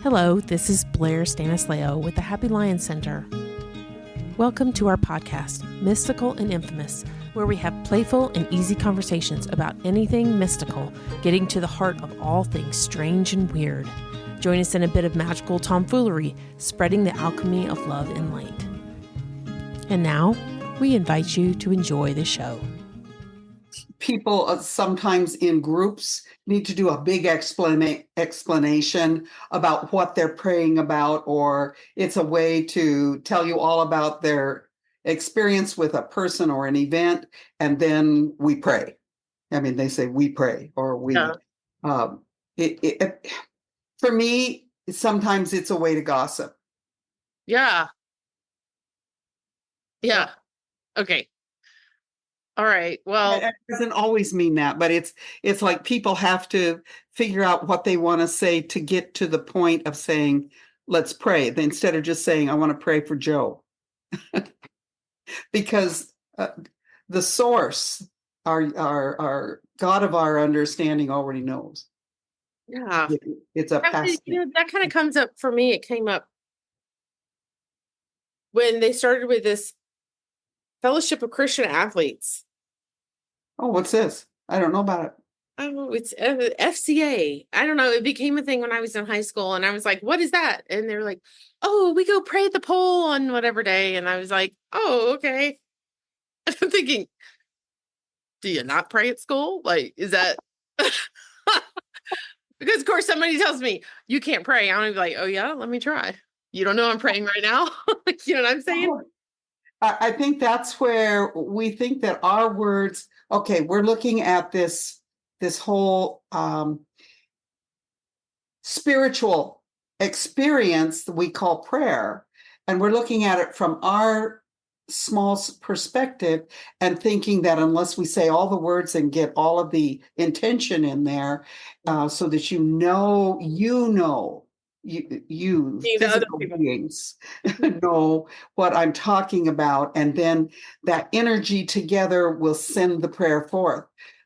Hello, this is Blaire Stanislao with the Happy Lion Center. Welcome to our podcast, Mystical and Infamous, where we have playful and easy conversations about anything mystical, getting to the heart of all things strange and weird. Join us in a bit of magical tomfoolery, spreading the alchemy of love and light. And now, we invite you to enjoy the show. People sometimes in groups need to do a big explanation about what they're praying about, or it's a way to tell you all about their experience with a person or an event, and then we pray. I mean, they say we pray, or we. Yeah. For me, sometimes it's a way to gossip. Yeah. Okay. All right. Well, it doesn't always mean that, but it's like people have to figure out what they want to say to get to the point of saying, let's pray, instead of just saying, I want to pray for Joe. Because the source, our God of our understanding already knows. Yeah. It's a past. That kind of comes up for me. It came up when they started with this Fellowship of Christian Athletes. Oh, what's this? I don't know about it. Oh, it's FCA. I don't know. It became a thing when I was in high school, and I was like, what is that? And they were like, oh, we go pray at the pole on whatever day. And I was like, oh, okay. I'm thinking, do you not pray at school? Like, is that... Because, of course, somebody tells me, you can't pray. I'm going to be like, oh, yeah, let me try. You don't know I'm praying right now? You know what I'm saying? I think that's where we think that our words, okay, we're looking at this whole spiritual experience that we call prayer, and we're looking at it from our small perspective and thinking that unless we say all the words and get all of the intention in there, so that you physical beings know what I'm talking about, and then that energy together will send the prayer forth.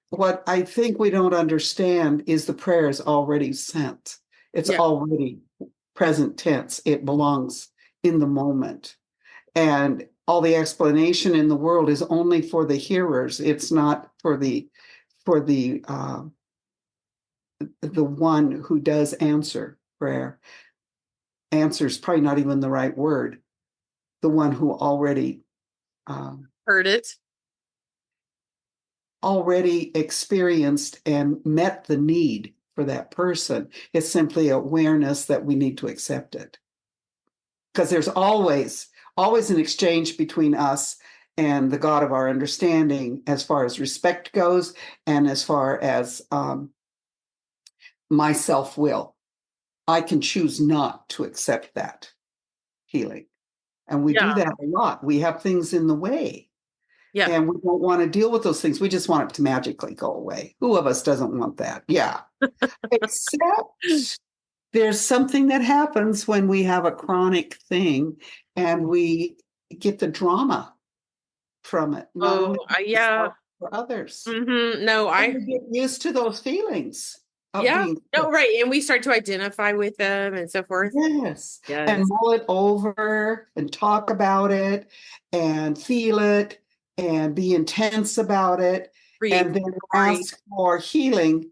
What I think we don't understand is the prayer is already sent. It's already present tense. It belongs in the moment. And all the explanation in the world is only for the hearers. It's not for the one who does answer prayer. Answer is probably not even the right word. The one who already heard it, already experienced and met the need for that person. It's simply awareness that we need to accept it. Because there's always an exchange between us and the God of our understanding, as far as respect goes, and as far as my self-will. I can choose not to accept that healing. And we do that a lot. We have things in the way. Yeah. And we don't want to deal with those things. We just want it to magically go away. Who of us doesn't want that? Yeah. Except there's something that happens when we have a chronic thing and we get the drama from it. For others. Mm-hmm. No, I get used to those feelings. Right. And we start to identify with them and so forth. Yes. And mull it over and talk about it and feel it and be intense about it. And then ask for healing.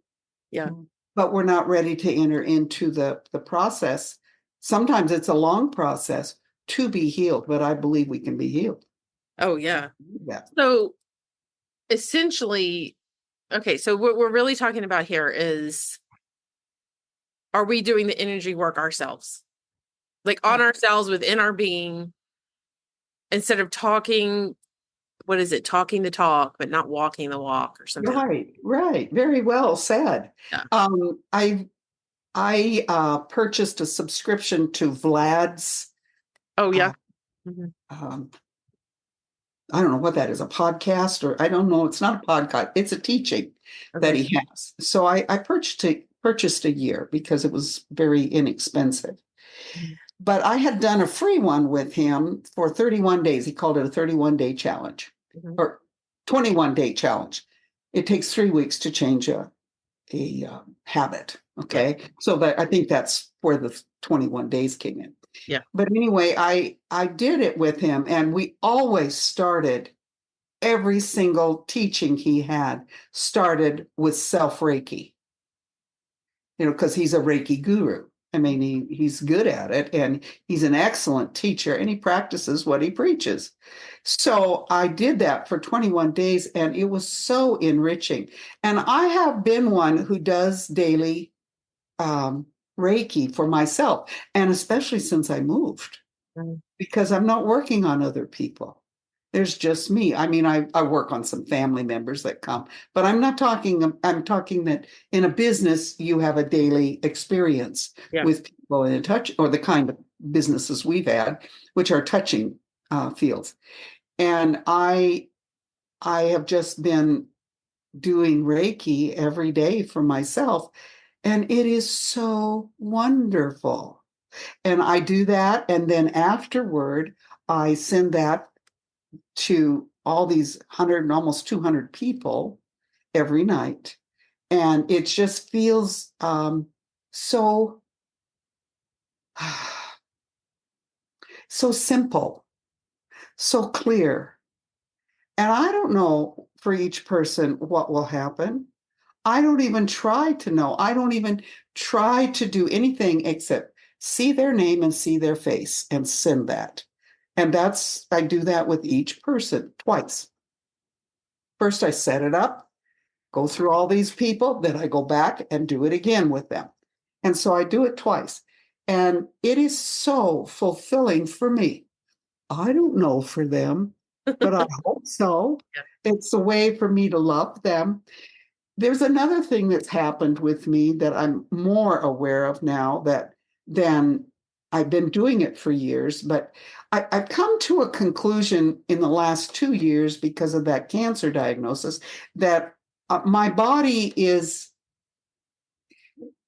Yeah. But we're not ready to enter into the process. Sometimes it's a long process to be healed, but I believe we can be healed. Oh, yeah. So essentially, okay, so what we're really talking about here is, are we doing the energy work ourselves? Like on ourselves, within our being, instead of talking, what is it? Talking the talk, but not walking the walk or something. Right. Very well said. Yeah. I purchased a subscription to Vlad's. Oh, yeah. I don't know what that is, a podcast, or I don't know. It's not a podcast. It's a teaching that he has. So I purchased a year because it was very inexpensive. But I had done a free one with him for 31 days. He called it a 31-day challenge or 21-day challenge. It takes 3 weeks to change a habit. Okay. So that I think that's where the 21 days came in. Yeah. But anyway, I did it with him, and we always started every single teaching he had started with self Reiki, because he's a Reiki guru. I mean, he's good at it, and he's an excellent teacher, and he practices what he preaches. So I did that for 21 days, and it was so enriching. And I have been one who does daily Reiki for myself, and especially since I moved, because I'm not working on other people. There's just me. I mean, I work on some family members that come, but I'm talking that in a business, you have a daily experience with people in touch, or the kind of businesses we've had, which are touching fields. And I have just been doing Reiki every day for myself, and it is so wonderful. And I do that, and then afterward, I send that to all these 100 and almost 200 people every night. And it just feels so simple, so clear. And I don't know for each person what will happen. I don't even try to know. I don't even try to do anything except see their name and see their face and send that. And I do that with each person twice. First, I set it up, go through all these people, then I go back and do it again with them. And so I do it twice. And it is so fulfilling for me. I don't know for them, but I hope so. Yeah. It's a way for me to love them. There's another thing that's happened with me that I'm more aware of now than I've been doing it for years, but I've come to a conclusion in the last 2 years because of that cancer diagnosis that my body is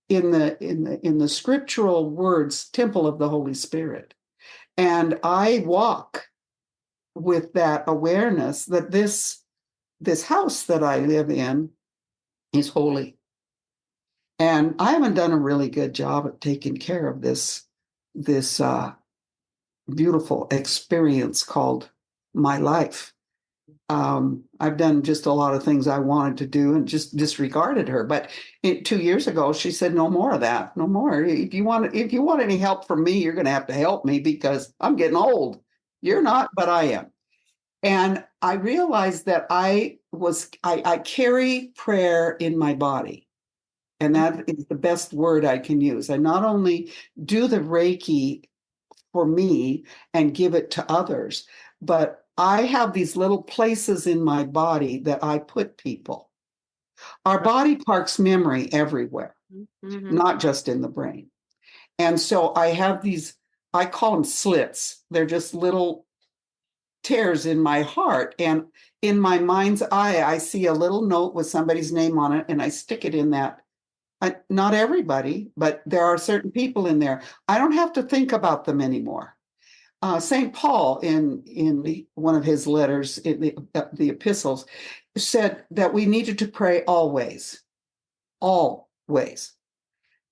in the scriptural words, temple of the Holy Spirit. And I walk with that awareness that this house that I live in is holy. And I haven't done a really good job of taking care of this beautiful experience called my life. I've done just a lot of things I wanted to do and just disregarded her. But 2 years ago, she said, "No more of that. No more. If you want any help from me, you're going to have to help me because I'm getting old. You're not, but I am." And I realized that I carry prayer in my body. And that is the best word I can use. I not only do the Reiki for me and give it to others, but I have these little places in my body that I put people. Our body parks memory everywhere, not just in the brain. And so I have these, I call them slits. They're just little tears in my heart. And in my mind's eye, I see a little note with somebody's name on it, and I stick it in that. Not everybody, but there are certain people in there. I don't have to think about them anymore. St. Paul, in one of his letters, in the epistles, said that we needed to pray always. Always.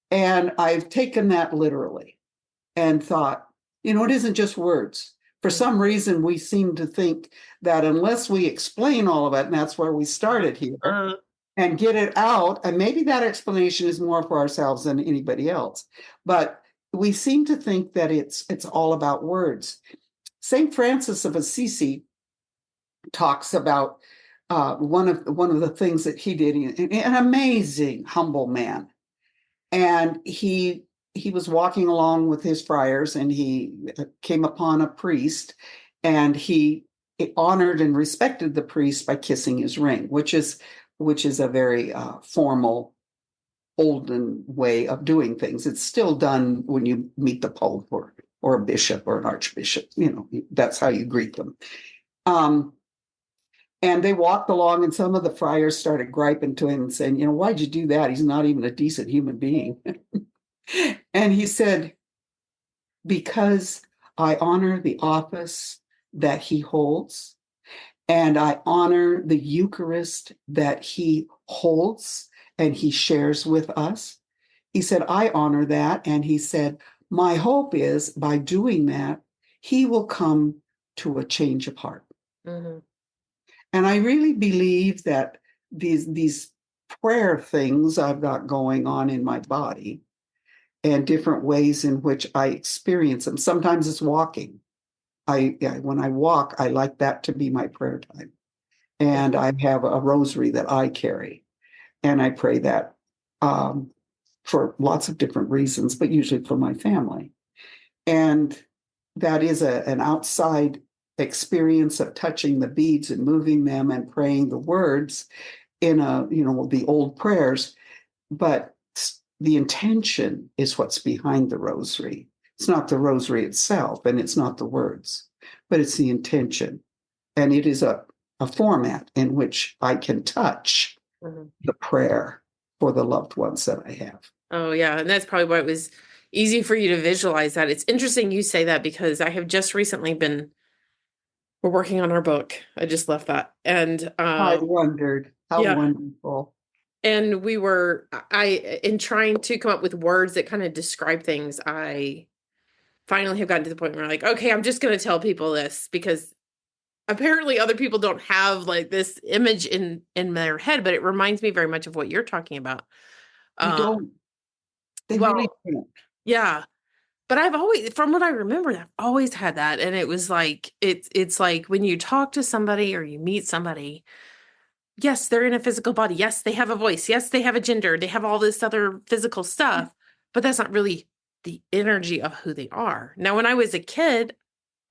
And I've taken that literally and thought, it isn't just words. For some reason, we seem to think that unless we explain all of it, and that's where we started here, and get it out, and maybe that explanation is more for ourselves than anybody else, but we seem to think that it's all about words. St. Francis of Assisi talks about one of the things that he did, an amazing, humble man. And he was walking along with his friars, and he came upon a priest, and he honored and respected the priest by kissing his ring, which is a very formal, olden way of doing things. It's still done when you meet the Pope or a bishop or an archbishop. That's how you greet them. And they walked along, and some of the friars started griping to him and saying, "Why'd you do that? He's not even a decent human being." And he said, "Because I honor the office that he holds, and I honor the Eucharist that he holds and he shares with us. He said, I honor that. And he said, my hope is by doing that, he will come to a change of heart. Mm-hmm. And I really believe that these prayer things I've got going on in my body and different ways in which I experience them. Sometimes it's walking. When I walk, I like that to be my prayer time. And I have a rosary that I carry, and I pray that for lots of different reasons, but usually for my family. And that is an outside experience of touching the beads and moving them and praying the words in the old prayers. But the intention is what's behind the rosary. It's not the rosary itself, and it's not the words, but it's the intention. And it is a format in which I can touch the prayer for the loved ones that I have. Oh, yeah. And that's probably why it was easy for you to visualize that. It's interesting you say that, because I have just recently we're working on our book. I just left that. And I wondered how wonderful. And in trying to come up with words that kind of describe things, I finally have gotten to the point where I'm like, okay, I'm just going to tell people this, because apparently other people don't have like this image in their head, but it reminds me very much of what you're talking about. They don't. They really don't. Yeah. But I've always, from what I remember, I've always had that. And it was like, it's like when you talk to somebody or you meet somebody, yes, they're in a physical body. Yes, they have a voice. Yes, they have a gender. They have all this other physical stuff, but that's not really the energy of who they are. Now, when I was a kid,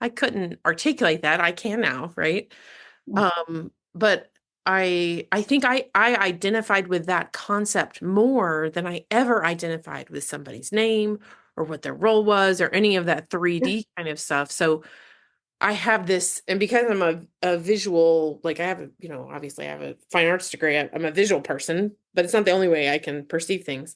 I couldn't articulate that. I can now, right? But I think I identified with that concept more than I ever identified with somebody's name or what their role was or any of that 3D kind of stuff. So I have this, and because I'm a visual, like I have, obviously I have a fine arts degree. I'm a visual person, but it's not the only way I can perceive things.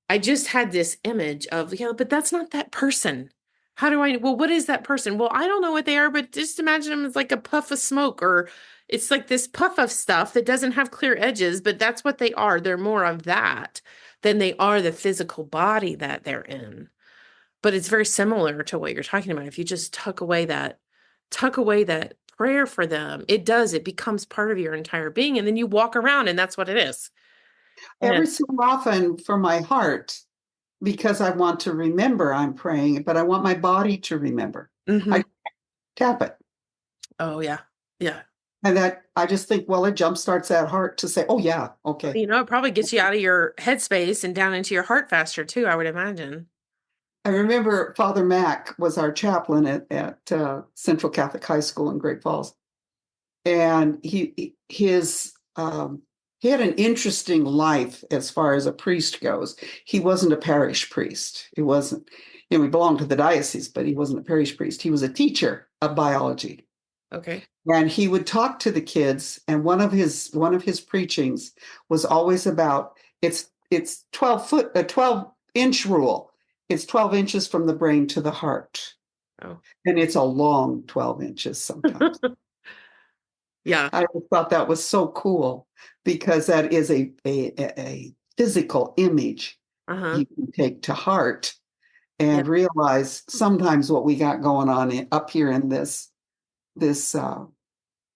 I just had this image of, but that's not that person. How do what is that person? Well, I don't know what they are, but just imagine them as like a puff of smoke, or it's like this puff of stuff that doesn't have clear edges, but that's what they are. They're more of that than they are the physical body that they're in. But it's very similar to what you're talking about. If you just tuck away that prayer for them, it becomes part of your entire being. And then you walk around and that's what it is. Every so often for my heart, because I want to remember I'm praying, but I want my body to remember. Mm-hmm. I tap it. Oh, yeah. Yeah. And that I just think, well, it jumpstarts that heart to say, oh, yeah, okay. It probably gets you out of your headspace and down into your heart faster, too, I would imagine. I remember Father Mack was our chaplain at Central Catholic High School in Great Falls. And he had an interesting life as far as a priest goes. He wasn't a parish priest. He wasn't, he belonged to the diocese, but he wasn't a parish priest. He was a teacher of biology. Okay. And he would talk to the kids, and one of his preachings was always about it's 12-inch rule. It's 12 inches from the brain to the heart. Oh. And it's a long 12 inches sometimes. Yeah. I thought that was so cool, because that is a physical image you can take to heart and realize sometimes what we got going on up here in this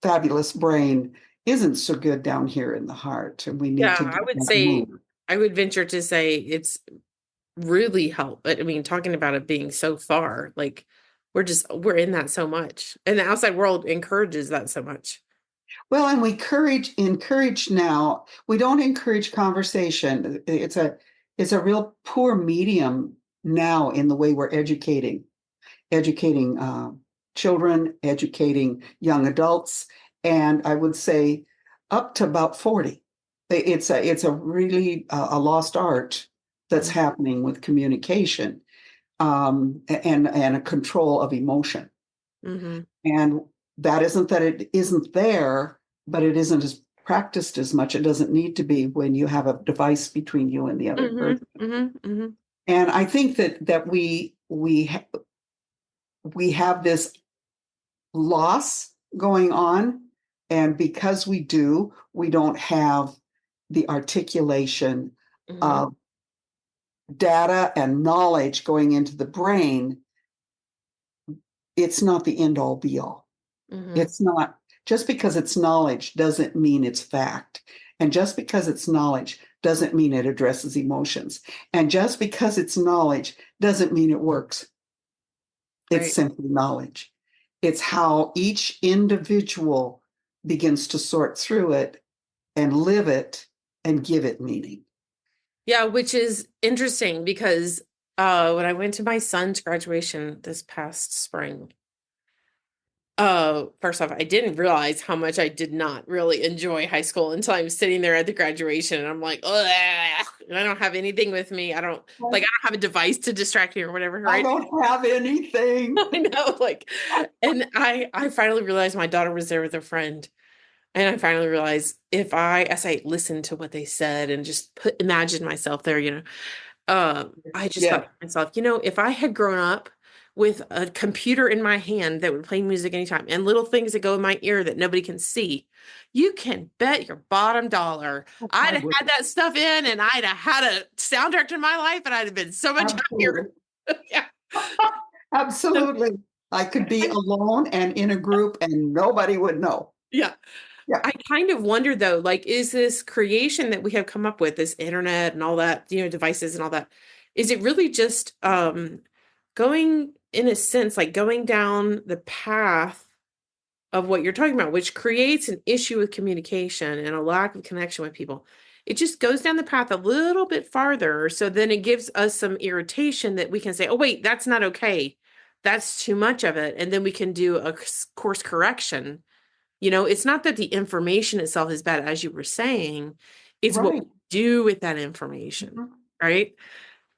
fabulous brain isn't so good down here in the heart. And we need to I would say, I would venture to say it's really helped. I mean, talking about it being so far, like we're in that so much, and the outside world encourages that so much. Well, and we encourage now. We don't encourage conversation. It's a real poor medium now in the way we're educating children, educating young adults, and I would say up to about 40. It's a really a lost art that's happening with communication and a control of emotion. Mm-hmm. And that isn't that it isn't there, but it isn't as practiced as much. It doesn't need to be when you have a device between you and the other person. Mm-hmm. Mm-hmm. And I think that we have this loss going on, and because we don't have the articulation Mm-hmm. of data and knowledge going into the brain, it's not the end all be all. Mm-hmm. It's not, just because it's knowledge doesn't mean it's fact. And just because it's knowledge doesn't mean it addresses emotions. And just because it's knowledge doesn't mean it works. It's simply knowledge. It's how each individual begins to sort through it and live it and give it meaning. Yeah, which is interesting because when I went to my son's graduation this past spring, first off, I didn't realize how much I did not really enjoy high school until I'm sitting there at the graduation and I'm like, ugh, and I don't have anything with me. I don't have a device to distract me or whatever. Right? I don't have anything. I know, and I finally realized my daughter was there with a friend. And I finally realized as I listened to what they said and just imagine myself there, I just thought to myself, if I had grown up with a computer in my hand that would play music anytime and little things that go in my ear that nobody can see, you can bet your bottom dollar I'd have had that stuff in and I'd have had a soundtrack in my life and I'd have been so much happier. Yeah. Absolutely. I could be alone and in a group and nobody would know. Yeah. Yeah. I kind of wonder though, is this creation that we have come up with, this internet and all that, devices and all that, is it really just going in a sense, going down the path of what you're talking about, which creates an issue with communication and a lack of connection with people? It just goes down the path a little bit farther. So then it gives us some irritation that we can say, oh, wait, that's not okay. That's too much of it. And then we can do a course correction. It's not that the information itself is bad, as you were saying, it's what we do with that information, right?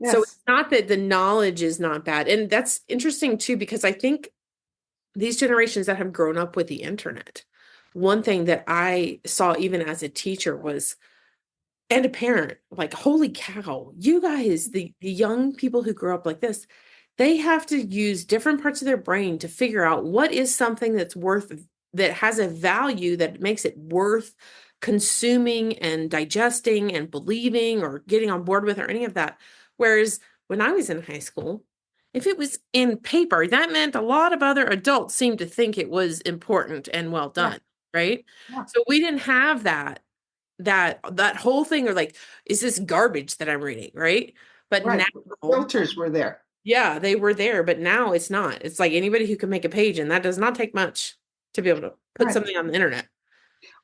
Yes. So it's not that the knowledge is not bad. And that's interesting too, because I think these generations that have grown up with the internet, one thing that I saw even as a teacher and a parent, holy cow, you guys, the young people who grow up like this, they have to use different parts of their brain to figure out what is something that has a value that makes it worth consuming and digesting and believing or getting on board with or any of that. Whereas when I was in high school, if it was in paper, that meant a lot of other adults seemed to think it was important and well done, right? Yeah. So we didn't have that whole thing, or is this garbage that I'm reading, right? But now filters were there. Yeah, they were there, but now it's not. It's like anybody who can make a page, and that does not take much to be able to put something on the internet.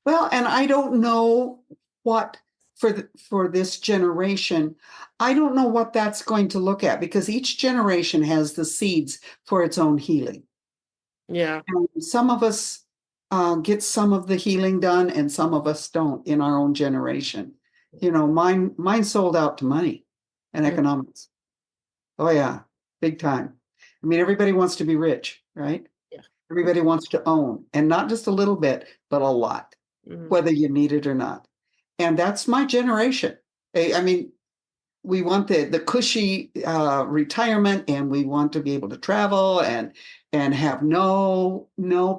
Well, and I don't know what for this generation, I don't know what that's going to look at, because each generation has the seeds for its own healing. Yeah. And some of us get some of the healing done and some of us don't in our own generation. Mine sold out to money and economics. Oh yeah, big time. I mean, everybody wants to be rich, right? Yeah. Everybody wants to own, and not just a little bit, but a lot, whether you need it or not. And that's my generation. I mean, we want the cushy retirement, and we want to be able to travel and have no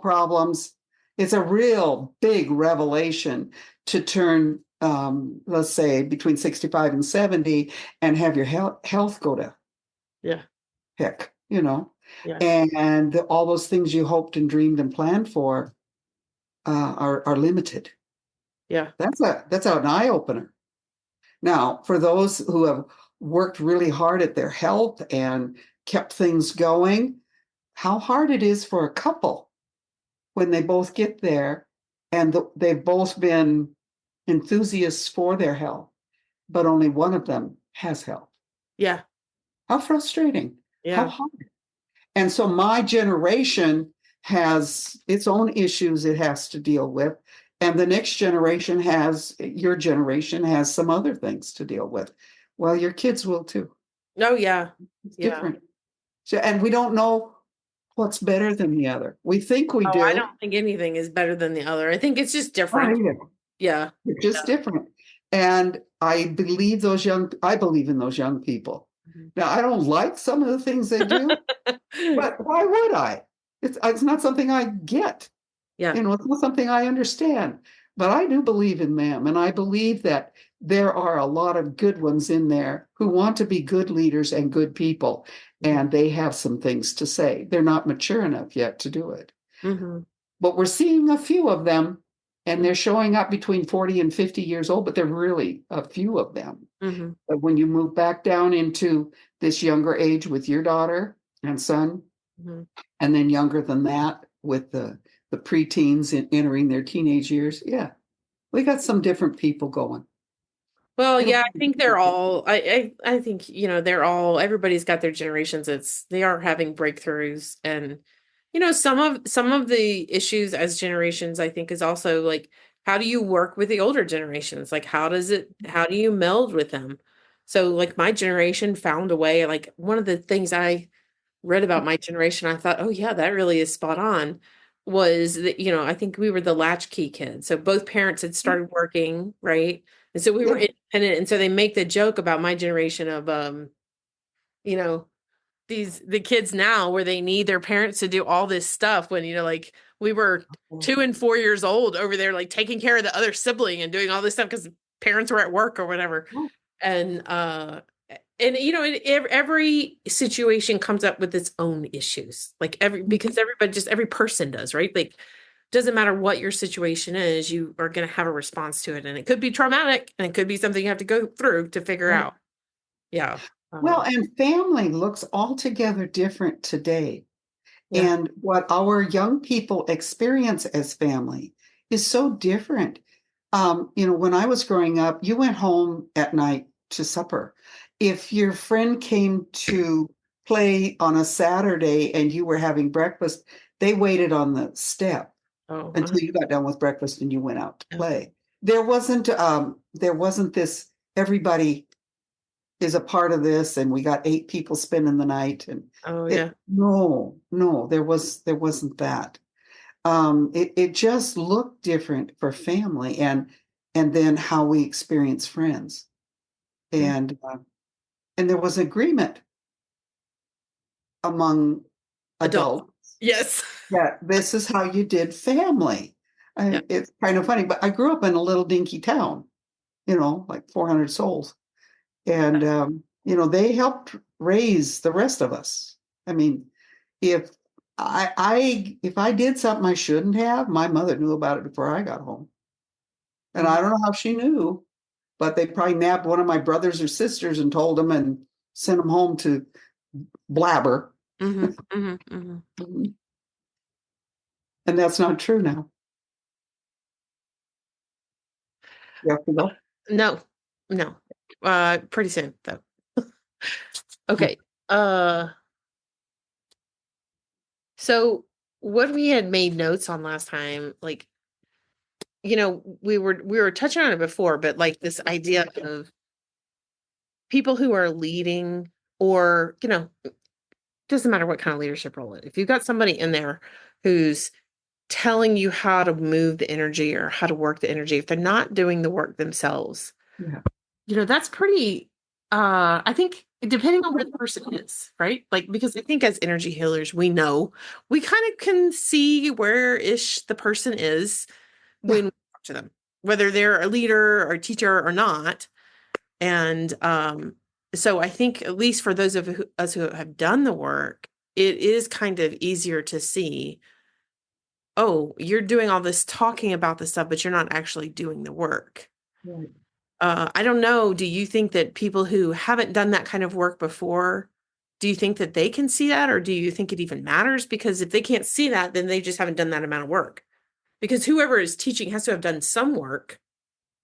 problems. It's a real big revelation to turn, let's say, between 65 and 70 and have your health go to heck, Yeah. And all those things you hoped and dreamed and planned for are limited. Yeah. That's an eye opener. Now, for those who have worked really hard at their health and kept things going, how hard it is for a couple when they both get there and they've both been enthusiasts for their health, but only one of them has health. Yeah. How frustrating. Yeah. How hard. And so my generation has its own issues it has to deal with. And the next generation your generation has some other things to deal with. Well, your kids will too. Oh, yeah. It's different. So, and we don't know what's better than the other. We think we do. I don't think anything is better than the other. I think it's just different. Yeah. It's just different. And I believe in those young people. Now, I don't like some of the things they do, but why would I? It's not something I get. Yeah. It's not something I understand. But I do believe in them. And I believe that there are a lot of good ones in there who want to be good leaders and good people. And they have some things to say. They're not mature enough yet to do it. Mm-hmm. But we're seeing a few of them, and they're showing up between 40 and 50 years old, but they're really a few of them. Mm-hmm. But when you move back down into this younger age with your daughter and son, and then younger than that with the preteens entering their teenage years, yeah, we got some different people going. Well, yeah, I think they're all, I think, they're all, everybody's got their generations. They are having breakthroughs, and, some of the issues as generations, I think, is also like, how do you work with the older generations? Like, how do you meld with them? So like my generation found a way, like one of the things I read about my generation, I thought, oh yeah, that really is spot on, was that, I think we were the latchkey kids. So both parents had started working, right? And so we were independent. And so they make the joke about my generation of, you know, the kids now where they need their parents to do all this stuff when, like we were 2 and 4 years old over there, like taking care of the other sibling and doing all this stuff because parents were at work or whatever. And every situation comes up with its own issues, like because every person does, right? Like, doesn't matter what your situation is, you are going to have a response to it. And it could be traumatic, and it could be something you have to go through to figure out. Yeah. Well, and family looks altogether different today. Yeah. And what our young people experience as family is so different. When I was growing up, you went home at night to supper. If your friend came to play on a Saturday and you were having breakfast, they waited on the step until you got done with breakfast and you went out to play. There wasn't this everybody is a part of this and we got 8 people spending the night and no, there wasn't that. It just looked different for family and then how we experience friends. And there was agreement among adults. Yes. Yeah, this is how you did family. It's kind of funny, but I grew up in a little dinky town, like 400 souls. And, they helped raise the rest of us. I mean, if I did something I shouldn't have, my mother knew about it before I got home. And I don't know how she knew, but they probably nabbed one of my brothers or sisters and told them and sent them home to blabber. And that's not true now. You have to go? No. Pretty soon though. Okay. So what we had made notes on last time, like, we were touching on it before, but like this idea of people who are leading, or, doesn't matter what kind of leadership role it is. If you've got somebody in there who's telling you how to move the energy or how to work the energy, if they're not doing the work themselves, that's pretty, I think, depending on where the person is, right? Like, because I think as energy healers, we kind of can see where-ish the person is when we talk to them, whether they're a leader or a teacher or not. And so I think, at least for those of us who have done the work, it is kind of easier to see, oh, you're doing all this talking about the stuff, but you're not actually doing the work. Right. I don't know. Do you think that people who haven't done that kind of work before, do you think that they can see that, or do you think it even matters? Because if they can't see that, then they just haven't done that amount of work. Because whoever is teaching has to have done some work.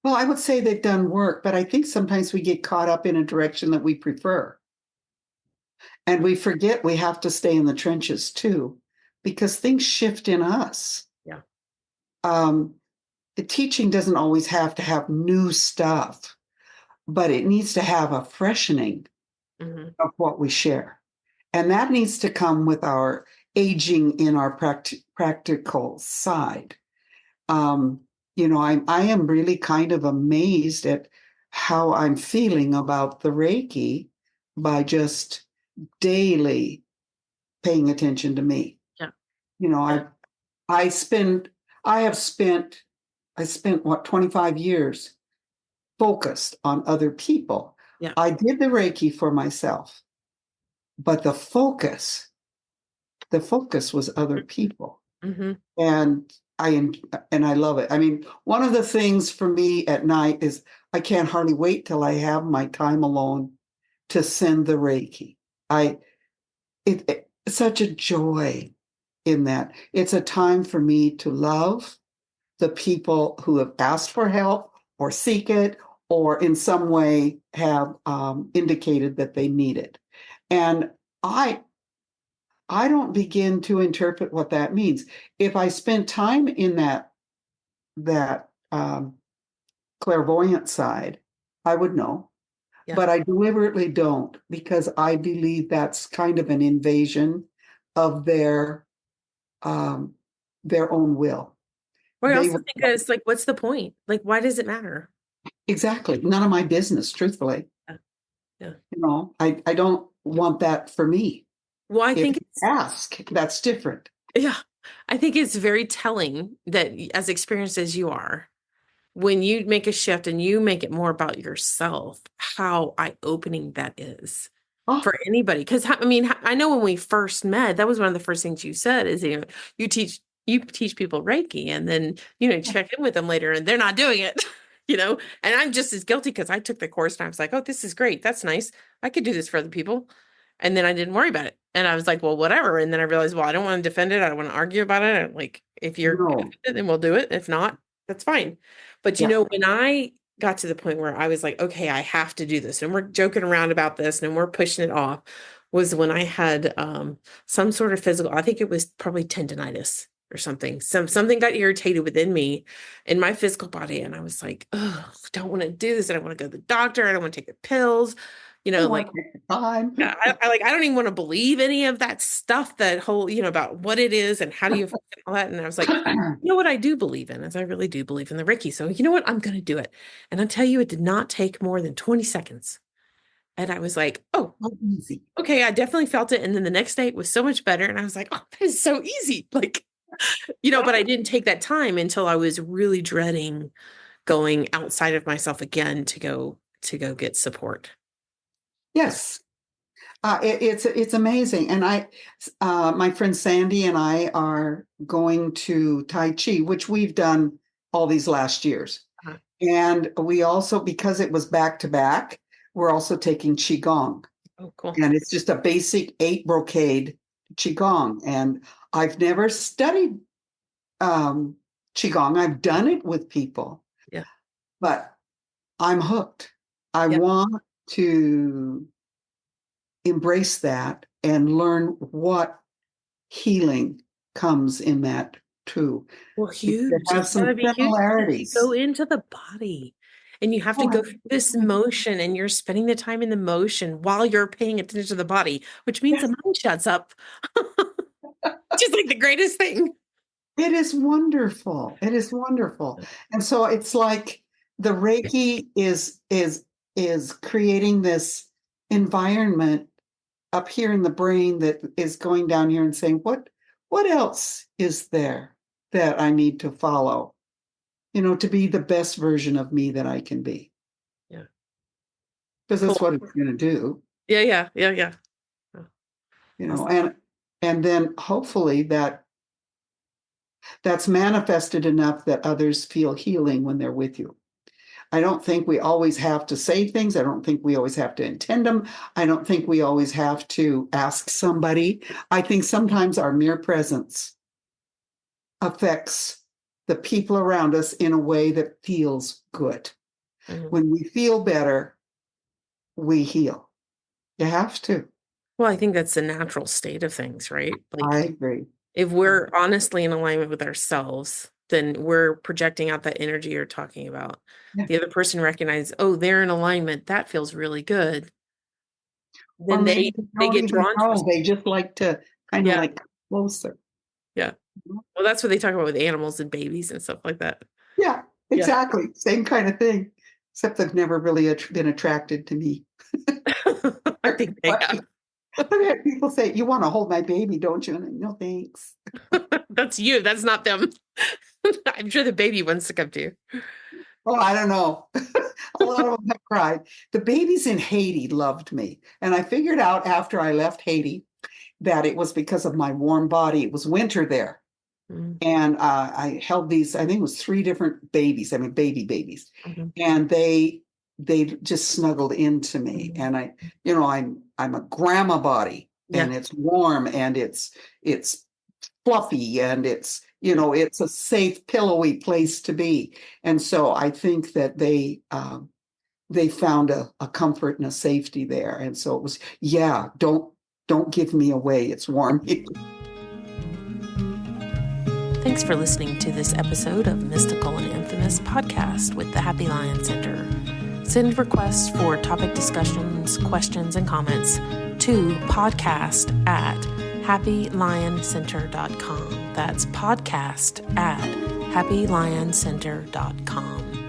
Well, I would say they've done work, but I think sometimes we get caught up in a direction that we prefer. And we forget we have to stay in the trenches too, because things shift in us. Yeah. The teaching doesn't always have to have new stuff, but it needs to have a freshening of what we share. And that needs to come with our aging in our practical side. I am really kind of amazed at how I'm feeling about the Reiki by just daily paying attention to me. Yeah. I have spent I spent 25 years focused on other people. Yeah. I did the Reiki for myself, but the focus was other people. Mm-hmm. And I love it. I mean, one of the things for me at night is I can't hardly wait till I have my time alone to send the Reiki. It's such a joy in that. It's a time for me to love the people who have asked for help or seek it or in some way have indicated that they need it. And I don't begin to interpret what that means. If I spent time in that clairvoyant side, I would know. Yeah. But I deliberately don't because I believe that's kind of an invasion of their own will. Or I They also will, think that it's like, what's the point? Like, why does it matter? exactly, none of my business, truthfully. Yeah. Yeah. You know, I don't want that for me. Well, I If think you ask, that's different. yeah, I think it's very telling that as experienced as you are, when you make a shift and you make it more about yourself, how eye-opening that is Oh, for anybody. Because I mean, I know when we first met, that was one of the first things you said is, you teach people Reiki, and then, check in with them later and they're not doing it, and I'm just as guilty because I took the course and I was like, oh, this is great. That's nice. I could do this for other people. And then I didn't worry about it. And I was like, well, whatever. And then I realized, well, I don't want to defend it. I don't want to argue about it. Like, if you're good no. with it, then we'll do it. If not, that's fine. But Yeah. when I got to the point where I was like, okay, I have to do this, and we're joking around about this and we're pushing it off, was when I had some sort of physical, I think it was probably tendonitis or something. Something got irritated within me in my physical body. And I was like, oh, don't want to do this. I don't want to go to the doctor. I don't want to take the pills, like Time. I don't even want to believe any of that stuff, that whole, about what it is and how do you all that. And I was like, what I do believe in is I really do believe in the Reiki. So you know what? I'm going to do it. And I'll tell you, it did not take more than 20 seconds. And I was like, oh, Easy. okay. I definitely felt it. And then the next day it was so much better. And I was like, oh, that is so easy. Like, but I didn't take that time until I was really dreading going outside of myself again to go get support. Yes. It's amazing. And my friend Sandy and I are going to Tai Chi, which we've done all these last years. Uh-huh. And we also, because it was back to back, we're also taking Qigong. Oh, cool. And it's just a basic 8 brocade Qigong. And I've never studied Qigong. I've done it with people. Yeah. But I'm hooked. I want to embrace that and learn what healing comes in that too. Well, huge. It has some similarities. You go into the body and you have to go through this motion, and you're spending the time in the motion while you're paying attention to the body, which means the mind shuts up. Just like the greatest thing. It is wonderful. It is wonderful. And so it's like the Reiki is creating this environment up here in the brain that is going down here and saying, what else is there that I need to follow, to be the best version of me that I can be. Yeah. Because that's what it's going to do. Yeah. And then hopefully that's manifested enough that others feel healing when they're with you. I don't think we always have to say things. I don't think we always have to intend them. I don't think we always have to ask somebody. I think sometimes our mere presence affects the people around us in a way that feels good. Mm-hmm. When we feel better, we heal. You have to. Well, I think that's the natural state of things, right? Like, I agree. If we're honestly in alignment with ourselves, then we're projecting out that energy you're talking about. Yeah. The other person recognizes, oh, they're in alignment. That feels really good. Then they get drawn to us. They just like to kind of like closer. Yeah. Well, that's what they talk about with animals and babies and stuff like that. Yeah, exactly. Yeah. Same kind of thing, except they've never really been attracted to me. I think they have. I've had people say, you want to hold my baby, don't you? And no, thanks. That's you. That's not them. I'm sure the baby wants to come too. Oh, I don't know. A lot of them have cried. The babies in Haiti loved me. And I figured out after I left Haiti that it was because of my warm body. It was winter there. And I held these, I think it was 3 different babies. I mean, babies. And they just snuggled into me. And I'm a grandma body, and it's warm, and it's fluffy, and it's a safe, pillowy place to be. And so I think that they found a comfort and a safety there. And so it was, don't give me away. It's warm here. Thanks for listening to this episode of Mystical and Infamous podcast with the Happy Lion Center. Send requests for topic discussions, questions, and comments to podcast@happylioncenter.com. That's podcast@happylioncenter.com.